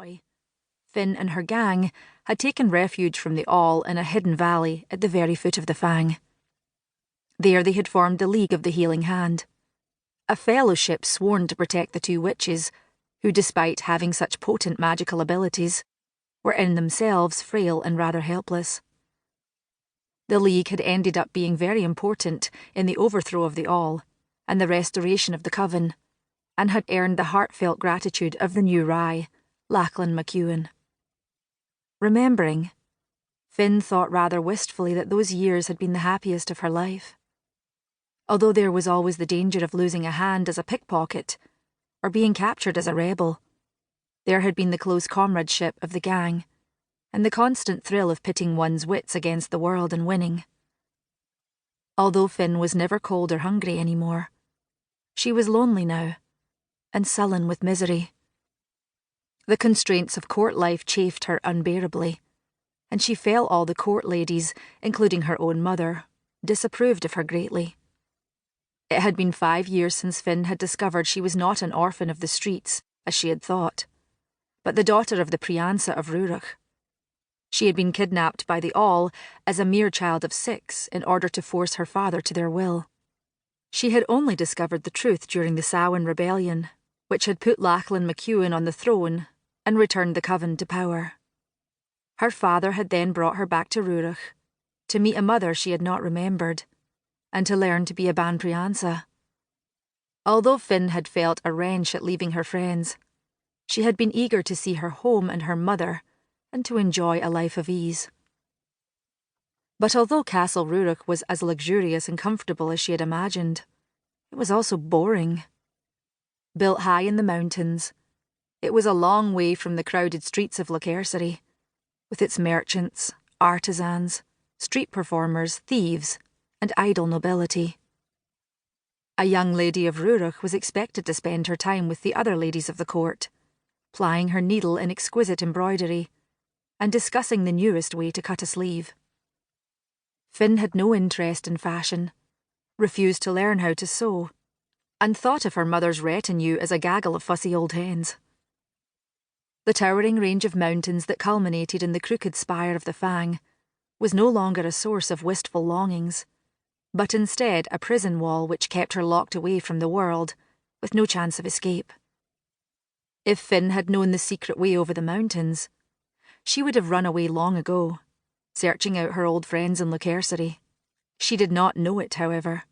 boy. Finn and her gang had taken refuge from the All in a hidden valley at the very foot of the Fang. There they had formed the League of the Healing Hand, a fellowship sworn to protect the two witches, who, despite having such potent magical abilities, were in themselves frail and rather helpless. The League had ended up being very important in the overthrow of the All and the restoration of the Coven, and had earned the heartfelt gratitude of the new Righ, Lachlan McEwen. Remembering, Finn thought rather wistfully that those years had been the happiest of her life. Although there was always the danger of losing a hand as a pickpocket, or being captured as a rebel, there had been the close comradeship of the gang, and the constant thrill of pitting one's wits against the world and winning. Although Finn was never cold or hungry anymore, she was lonely now, and sullen with misery. The constraints of court life chafed her unbearably, and she felt all the court ladies, including her own mother, disapproved of her greatly. It had been 5 years since Finn had discovered she was not an orphan of the streets, as she had thought, but the daughter of the Priansa of Rurach. She had been kidnapped by the All as a mere child of 6 in order to force her father to their will. She had only discovered the truth during the Samhain rebellion, which had put Lachlan McEwen on the throne and returned the Coven to power. Her father had then brought her back to Rurach, to meet a mother she had not remembered, and to learn to be a Ban Priansa. Although Finn had felt a wrench at leaving her friends, she had been eager to see her home and her mother, and to enjoy a life of ease. But although Castle Rurach was as luxurious and comfortable as she had imagined, it was also boring. Built high in the mountains, it was a long way from the crowded streets of Lochercity, with its merchants, artisans, street performers, thieves, and idle nobility. A young lady of Rurach was expected to spend her time with the other ladies of the court, plying her needle in exquisite embroidery, and discussing the newest way to cut a sleeve. Finn had no interest in fashion, refused to learn how to sew, and thought of her mother's retinue as a gaggle of fussy old hens. The towering range of mountains that culminated in the crooked spire of the Fang was no longer a source of wistful longings, but instead a prison wall which kept her locked away from the world, with no chance of escape. If Finn had known the secret way over the mountains, she would have run away long ago, searching out her old friends in Lochercity. She did not know it, however,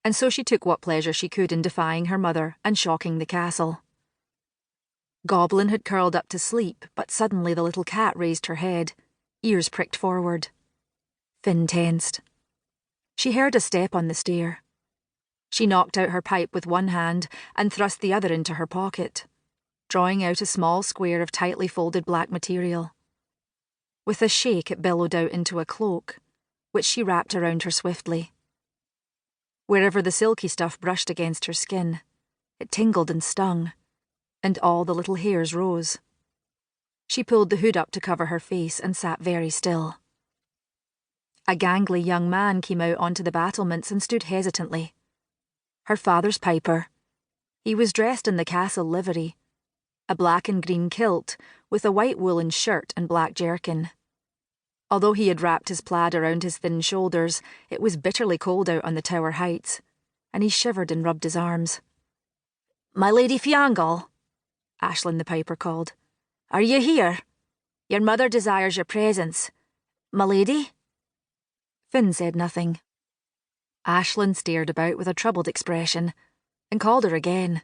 and so she took what pleasure she could in defying her mother and shocking the castle. Goblin had curled up to sleep, but suddenly the little cat raised her head, ears pricked forward. Finn tensed. She heard a step on the stair. She knocked out her pipe with one hand and thrust the other into her pocket, drawing out a small square of tightly folded black material. With a shake it billowed out into a cloak, which she wrapped around her swiftly. Wherever the silky stuff brushed against her skin, it tingled and stung, and all the little hairs rose. She pulled the hood up to cover her face and sat very still. A gangly young man came out onto the battlements and stood hesitantly. Her father's piper. He was dressed in the castle livery, a black and green kilt with a white woolen shirt and black jerkin. Although he had wrapped his plaid around his thin shoulders, it was bitterly cold out on the tower heights, and he shivered and rubbed his arms. "My Lady Fionnghal," Aisling the piper called. "Are you here? Your mother desires your presence. My lady?" Finn said nothing. Aisling stared about with a troubled expression, and called her again.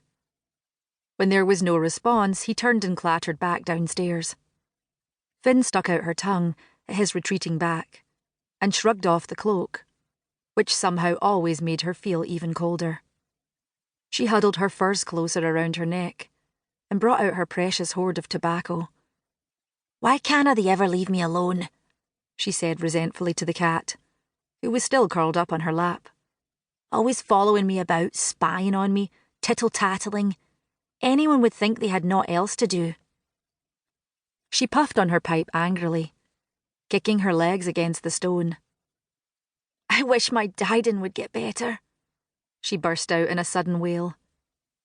When there was no response, he turned and clattered back downstairs. Finn stuck out her tongue at his retreating back, and shrugged off the cloak, which somehow always made her feel even colder. She huddled her furs closer around her neck, and brought out her precious hoard of tobacco. "Why canna they ever leave me alone?" she said resentfully to the cat, who was still curled up on her lap. "Always following me about, spying on me, tittle-tattling. Anyone would think they had naught else to do." She puffed on her pipe angrily, kicking her legs against the stone. "I wish my Diden would get better," she burst out in a sudden wail,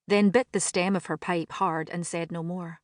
then bit the stem of her pipe hard and said no more.